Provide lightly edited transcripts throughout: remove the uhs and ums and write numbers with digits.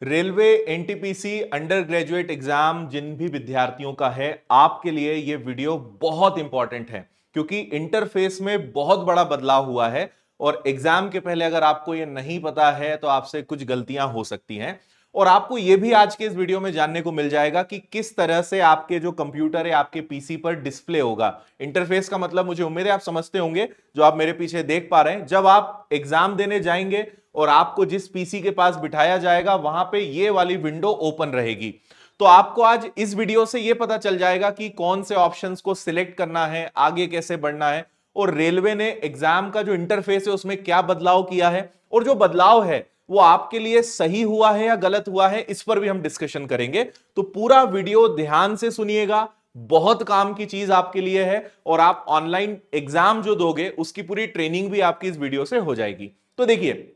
Railway NTPC undergraduate exam जिन भी विद्यार्थियों का है, आपके लिए ये वीडियो बहुत इंपॉर्टेंट है क्योंकि इंटरफेस में बहुत बड़ा बदलाव हुआ है और एग्जाम के पहले अगर आपको ये नहीं पता है तो आपसे कुछ गलतियां हो सकती हैं। और आपको ये भी आज के इस वीडियो में जानने को मिल जाएगा कि किस तरह से आपके जो कंप्यूटर है आपके पीसी पर डिस्प्ले होगा। इंटरफेस का मतलब मुझे उम्मीद है आप समझते होंगे, जो आप मेरे पीछे देख पा रहे हैं। जब आप एग्जाम देने जाएंगे और आपको जिस पीसी के पास बिठाया जाएगा वहां पे ये वाली विंडो ओपन रहेगी। तो आपको आज इस वीडियो से ये पता चल जाएगा कि कौन से ऑप्शंस को सिलेक्ट करना है, आगे कैसे बढ़ना है, और रेलवे ने एग्जाम का जो इंटरफेस है उसमें क्या बदलाव किया है, और जो बदलाव है वो आपके लिए सही हुआ है या गलत हुआ है, इस पर भी हम डिस्कशन करेंगे। तो पूरा वीडियो ध्यान से सुनिएगा, बहुत काम की चीज आपके लिए है और आप ऑनलाइन एग्जाम जो दोगे उसकी पूरी ट्रेनिंग भी आपकी इस वीडियो से हो जाएगी। तो देखिए,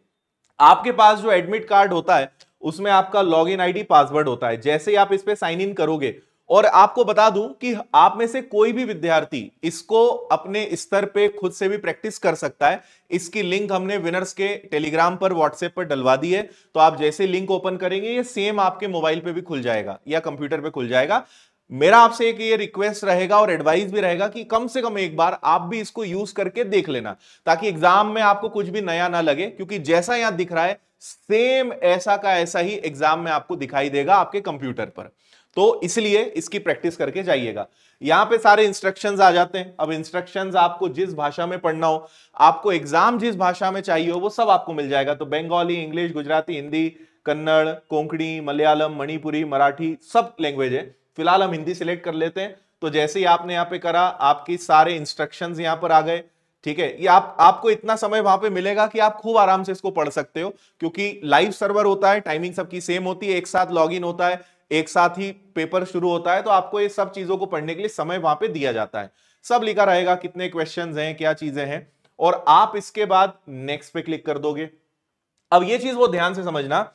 आपके पास जो एडमिट कार्ड होता है उसमें आपका लॉगिन आईडी पासवर्ड होता है। जैसे ही आप इस पे साइन इन करोगे, और आपको बता दूं कि आप में से कोई भी विद्यार्थी इसको अपने स्तर पे खुद से भी प्रैक्टिस कर सकता है। इसकी लिंक हमने विनर्स के टेलीग्राम पर, व्हाट्सएप पर डलवा दी है। तो आप जैसे लिंक ओपन करेंगे ये सेम आपके मोबाइल पे भी खुल जाएगा या कंप्यूटर पे खुल जाएगा। मेरा आपसे एक ये रिक्वेस्ट रहेगा और एडवाइस भी रहेगा कि कम से कम एक बार आप भी इसको यूज करके देख लेना, ताकि एग्जाम में आपको कुछ भी नया ना लगे, क्योंकि जैसा यहां दिख रहा है सेम ऐसा का ऐसा ही एग्जाम में आपको दिखाई देगा आपके कंप्यूटर पर। तो इसलिए इसकी प्रैक्टिस करके जाइएगा। यहां पे सारे इंस्ट्रक्शंस आ जाते हैं। अब इंस्ट्रक्शंस आपको जिस भाषा में पढ़ना हो, आपको एग्जाम जिस भाषा में चाहिए हो, वो सब आपको मिल जाएगा। तो बंगाली, इंग्लिश, गुजराती, हिंदी, कन्नड़, कोंकणी, मलयालम, मणिपुरी, मराठी, सब लैंग्वेज है। फिलहाल हम हिंदी सिलेक्ट कर लेते हैं। तो जैसे ही आपने यहां पे करा, आपकी सारे इंस्ट्रक्शंस यहां पर आ गए। ठीक है, ये आपको इतना समय वहां पे मिलेगा कि आप खूब आराम से इसको पढ़ सकते हो, क्योंकि लाइव सर्वर होता है, टाइमिंग सबकी सेम होती है, एक साथ लॉगिन होता है, एक साथ ही पेपर शुरू होता है। तो आपको ये सब चीजों को पढ़ने के लिए समय वहां पे दिया जाता है। सब लिखा रहेगा, कितने क्वेश्चंस हैं, क्या चीजें हैं, और आप इसके बाद नेक्स्ट पे क्लिक कर दोगे। अब ये चीज वो ध्यान से समझना,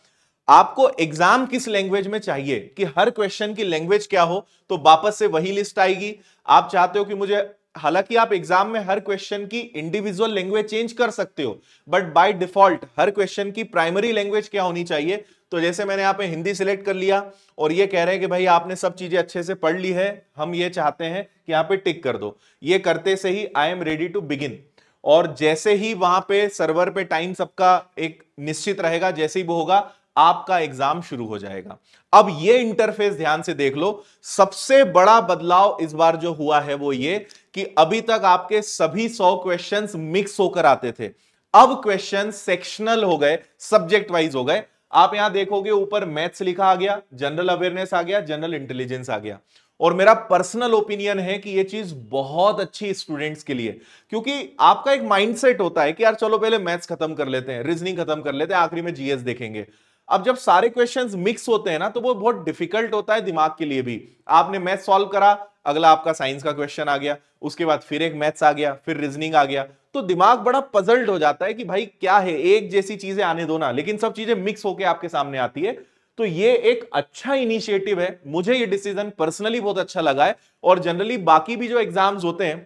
आपको एग्जाम किस लैंग्वेज में चाहिए, कि हर क्वेश्चन की लैंग्वेज क्या हो, तो वापस से वही लिस्ट आएगी। आप चाहते हो कि मुझे, हालांकि आप एग्जाम में हर क्वेश्चन की इंडिविजुअल लैंग्वेज चेंज कर सकते हो, but by default her question की प्राइमरी लैंग्वेज क्या होनी चाहिए। तो जैसे मैंने यहां पे हिंदी सिलेक्ट कर लिया और ये कह रहे हैं कि भाई आपने सब चीजें अच्छे से पढ़ ली है, हम ये चाहते हैं कि यहां पे टिक कर दो। ये करते से ही I am ready to begin, और जैसे ही वहां पे सर्वर पे टाइम सबका एक निश्चित रहेगा, जैसे ही वो होगा आपका एग्जाम शुरू हो जाएगा। अब ये इंटरफेस ध्यान से देख लो। सबसे बड़ा बदलाव इस बार जो हुआ है वो ये कि अभी तक आपके सभी 100 क्वेश्चंस मिक्स होकर आते थे, अब क्वेश्चन सेक्शनल हो गए, सब्जेक्ट वाइज हो गए। आप यहां देखोगे ऊपर मैथ्स लिखा आ गया, जनरल अवेयरनेस आ गया, जनरल इंटेलिजेंस आ गया। और मेरा पर्सनल ओपिनियन है कि यह चीज बहुत अच्छी स्टूडेंट्स के लिए, क्योंकि आपका एक माइंडसेट होता है कि यार चलो पहले मैथ्स खत्म कर लेते हैं, रीजनिंग खत्म कर लेते हैं, आखिरी में जीएस देखेंगे। अब जब सारे क्वेश्चंस मिक्स होते हैं ना, तो वो बहुत डिफिकल्ट होता है दिमाग के लिए भी। आपने मैथ सॉल्व करा, अगला आपका साइंस का क्वेश्चन आ गया, उसके बाद फिर एक मैथ्स आ गया, फिर रीजनिंग आ गया, तो दिमाग बड़ा पजल्ड हो जाता है कि भाई क्या है, एक जैसी चीजें आने दो ना, लेकिन सब चीजें मिक्स होकर आपके सामने आती है। तो ये एक अच्छा इनिशिएटिव है, मुझे ये डिसीजन पर्सनली बहुत अच्छा लगा है। और जनरली बाकी भी जो एग्जाम्स होते हैं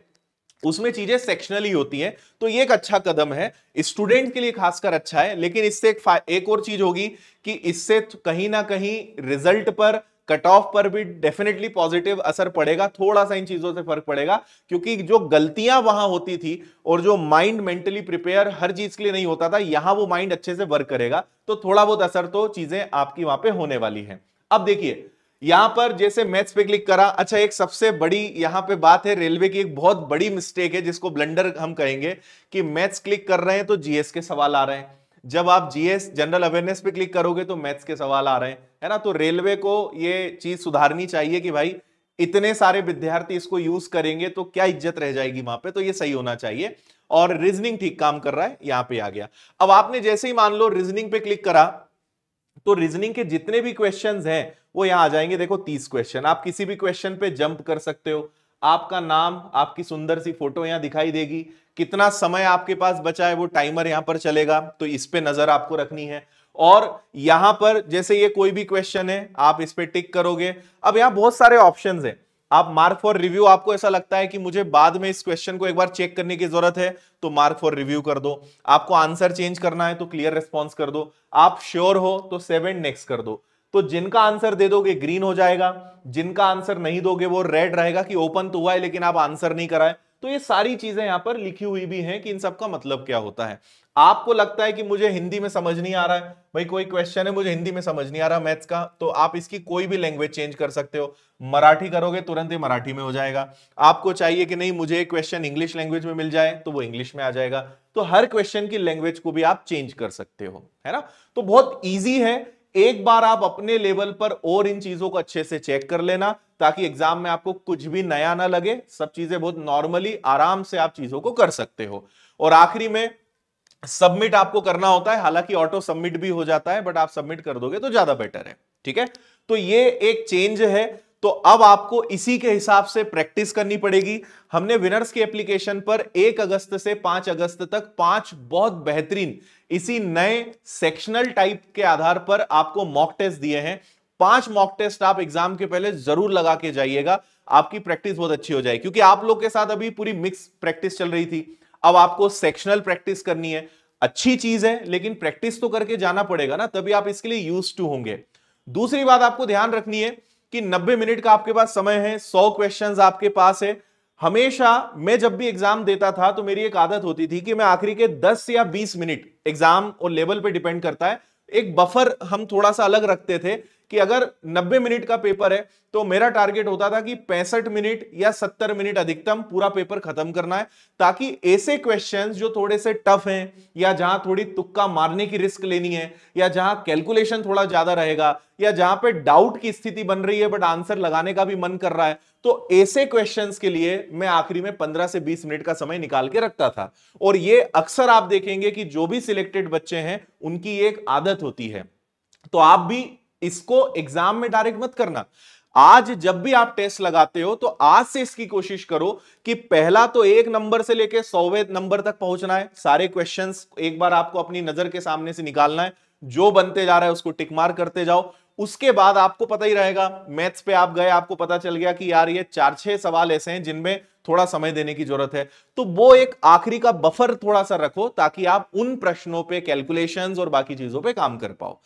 उसमें चीजें सेक्शनली होती हैं, तो ये एक अच्छा कदम है, स्टूडेंट के लिए खासकर अच्छा है। लेकिन इससे एक और चीज होगी कि इससे कहीं ना कहीं रिजल्ट पर, कट ऑफ पर भी डेफिनेटली पॉजिटिव असर पड़ेगा। थोड़ा सा इन चीजों से फर्क पड़ेगा, क्योंकि जो गलतियां वहां होती थी और जो माइंड मेंटली प्रिपेयर हर चीज के लिए नहीं होता था, यहां वो माइंड अच्छे से वर्क करेगा। तो थोड़ा बहुत असर तो चीजें आपकी वहां पे होने वाली है। अब देखिए, यहां पर जैसे मैथ्स पे क्लिक करा, अच्छा एक सबसे बड़ी यहां पे बात है, रेलवे की एक बहुत बड़ी मिस्टेक है जिसको ब्लंडर हम कहेंगे, कि मैथ्स क्लिक कर रहे हैं तो जीएस के सवाल आ रहे हैं। जब आप जीएस जनरल अवेयरनेस पे क्लिक करोगे तो मैथ्स के सवाल आ रहे हैं, है ना। तो रेलवे को ये चीज सुधारनी चाहिए कि भाई इतने सारे विद्यार्थी इसको यूज करेंगे तो क्या इज्जत रह जाएगी वहां पे, तो ये सही होना चाहिए। और रीजनिंग ठीक काम कर रहा है, यहां पे आ गया। अब आपने जैसे ही मान लो रीजनिंग पे क्लिक करा, तो रीजनिंग के जितने भी क्वेश्चंस हैं वो यहां आ जाएंगे। देखो 30 क्वेश्चन, आप किसी भी क्वेश्चन पे जंप कर सकते हो। आपका नाम, आपकी सुंदर सी फोटो यहां दिखाई देगी, कितना समय आपके पास बचा है वो टाइमर यहां पर चलेगा, तो इस पे नजर आपको रखनी है। और यहां पर जैसे ये कोई भी क्वेश्चन है, आप इस पे टिक करोगे। अब यहां बहुत सारे ऑप्शंस हैं, आप मार्क फॉर रिव्यू, आपको ऐसा लगता है कि मुझे बाद में इस क्वेश्चन को एक बार चेक करने की जरूरत है, तो मार्क फॉर रिव्यू कर दो। आपको आंसर चेंज करना है तो क्लियर रिस्पॉन्स कर दो। आप श्योर हो तो सेव एंड नेक्स्ट कर दो। तो जिनका आंसर दे दोगे ग्रीन हो जाएगा, जिनका आंसर नहीं दोगे वो रेड रहेगा कि ओपन तो हुआ है लेकिन आप आंसर नहीं कराए। तो ये सारी चीजें यहां पर लिखी हुई भी हैं कि इन सब का मतलब क्या होता है। आपको लगता है कि मुझे हिंदी में समझ नहीं आ रहा है, भाई कोई क्वेश्चन है मुझे हिंदी में समझ नहीं आ रहा मैथ्स का, तो आप इसकी कोई भी लैंग्वेज चेंज कर सकते हो। मराठी करोगे तुरंत ही मराठी में हो जाएगा। आपको चाहिए कि नहीं मुझे क्वेश्चन इंग्लिश लैंग्वेज में मिल जाए, तो वो इंग्लिश में आ जाएगा। तो हर क्वेश्चन की लैंग्वेज को भी आप चेंज कर सकते हो, है ना। तो बहुत ईजी है। एक बार आप अपने लेवल पर और इन चीजों को अच्छे से चेक कर लेना, ताकि एग्जाम में आपको कुछ भी नया ना लगे। सब चीजें बहुत नॉर्मली आराम से आप चीजों को कर सकते हो। और आखिरी में सबमिट आपको करना होता है, हालांकि ऑटो सबमिट भी हो जाता है, बट आप सबमिट कर दोगे तो ज्यादा बेटर है। ठीक है, तो ये एक चेंज है। तो अब आपको इसी के हिसाब से प्रैक्टिस करनी पड़ेगी। हमने विनर्स की एप्लीकेशन पर 1 अगस्त से 5 अगस्त तक 5 बहुत बेहतरीन इसी नए सेक्शनल टाइप के आधार पर आपको मॉक टेस्ट दिए हैं। 5 मॉक टेस्ट आप एग्जाम के पहले जरूर लगा के जाइएगा, आपकी प्रैक्टिस बहुत अच्छी हो जाए। क्योंकि आप लोग के साथ अभी पूरी मिक्स प्रैक्टिस चल रही थी, अब आपको सेक्शनल प्रैक्टिस करनी है। अच्छी चीज है, लेकिन प्रैक्टिस तो करके जाना पड़ेगा ना, तभी आप इसके लिए यूज्ड टू होंगे। दूसरी बात आपको ध्यान रखनी है कि 90 मिनट का आपके पास समय है, 100 क्वेश्चंस आपके पास है। हमेशा मैं जब भी एग्जाम देता था तो मेरी एक आदत होती थी कि मैं आखिरी के 10 या 20 मिनट, एग्जाम और लेवल पे डिपेंड करता है, एक बफर हम थोड़ा सा अलग रखते थे कि अगर 90 मिनट का पेपर है तो मेरा टारगेट होता था कि 65 मिनट या 70 मिनट अधिकतम पूरा पेपर खत्म करना है, ताकि ऐसे क्वेश्चंस जो थोड़े से टफ हैं, या जहां थोड़ी तुक्का मारने की रिस्क लेनी है, या जहां कैलकुलेशन थोड़ा ज्यादा रहेगा, या जहां पे डाउट की स्थिति बन रही है बट आंसर लगाने का भी मन कर रहा है, तो ऐसे क्वेश्चंस के लिए मैं आखिरी में 15 से 20 मिनट का समय निकाल के रखता था। और ये अक्सर आप देखेंगे कि जो भी सिलेक्टेड बच्चे हैं उनकी एक आदत होती है। तो आप भी इसको एग्जाम में डायरेक्ट मत करना। आज जब भी आप टेस्ट लगाते हो तो आज से इसकी कोशिश करो कि पहला तो 1 नंबर से लेके 100वें नंबर तक पहुंचना है। सारे क्वेश्चंस एक बार आपको अपनी नजर के सामने से निकालना है, जो बनते जा रहा है उसको टिक मार्क करते जाओ। उसके बाद आपको पता ही रहेगा, मैथ्स पे आप गए, आपको पता चल गया कि यार ये 4-6 सवाल ऐसे हैं जिनमें थोड़ा समय देने की जरूरत है, तो वो एक आखिरी का बफर थोड़ा सा रखो, ताकि आप उन प्रश्नों पे कैलकुलेशंस और बाकी चीजों पे काम कर पाओ।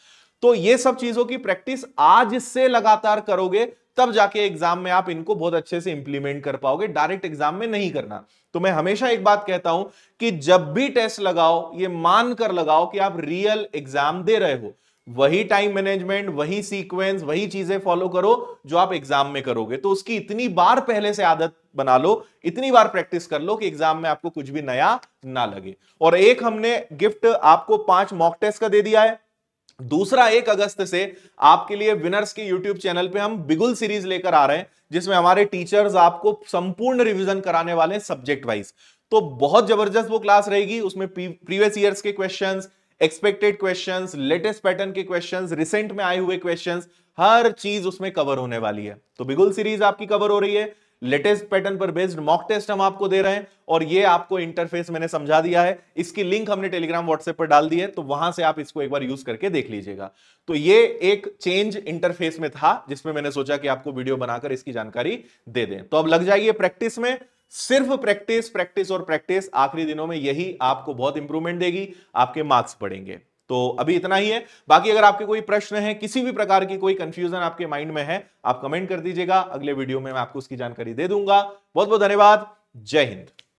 तो ये सब चीजों की प्रैक्टिस आज से लगातार करोगे, तब जाके एग्जाम में आप इनको बहुत अच्छे से इंप्लीमेंट कर पाओगे। डायरेक्ट एग्जाम में नहीं करना। तो मैं हमेशा एक बात कहता हूं कि जब भी टेस्ट लगाओ, ये मान कर लगाओ कि आप रियल एग्जाम दे रहे हो। वही टाइम मैनेजमेंट, वही सीक्वेंस, वही चीजें फॉलो करो जो आप एग्जाम में करोगे। तो उसकी इतनी बार पहले से आदत बना लो, इतनी बार प्रैक्टिस कर लो कि एग्जाम में आपको कुछ भी नया ना लगे। और एक हमने गिफ्ट आपको 5 मॉक टेस्ट का दे दिया है। दूसरा, 1 अगस्त से आपके लिए विनर्स के यूट्यूब चैनल पे हम बिगुल सीरीज लेकर आ रहे हैं, जिसमें हमारे टीचर्स आपको संपूर्ण रिवीजन कराने वाले हैं सब्जेक्ट वाइज। तो बहुत जबरदस्त वो क्लास रहेगी। उसमें प्रीवियस ईयर्स के questions, expected questions, latest pattern के क्वेश्चंस, रिसेंट में आए हुए क्वेश्चंस, हर चीज उसमें कवर होने वाली है। तो बिगुल सीरीज आपकी कवर हो रही है, लेटेस्ट पैटर्न पर बेस्ड मॉक टेस्ट हम आपको दे रहे हैं, और ये आपको इंटरफेस मैंने समझा दिया है। इसकी लिंक हमने टेलीग्राम व्हाट्सएप पर डाल दी है, तो वहां से आप इसको एक बार यूज करके देख लीजिएगा। तो ये एक चेंज इंटरफेस में था, जिसमें मैंने सोचा कि आपको वीडियो बनाकर इसकी जानकारी दे दें। तो अब लग जाइए प्रैक्टिस में। सिर्फ प्रैक्टिस, प्रैक्टिस और प्रैक्टिस। आखिरी दिनों में यही आपको बहुत इंप्रूवमेंट देगी, आपके मार्क्स बढ़ेंगे। तो अभी इतना ही है। बाकी अगर आपके कोई प्रश्न है, किसी भी प्रकार की कोई कंफ्यूजन आपके माइंड में है, आप कमेंट कर दीजिएगा। अगले वीडियो में मैं आपको उसकी जानकारी दे दूंगा। बहुत बहुत धन्यवाद। जय हिंद।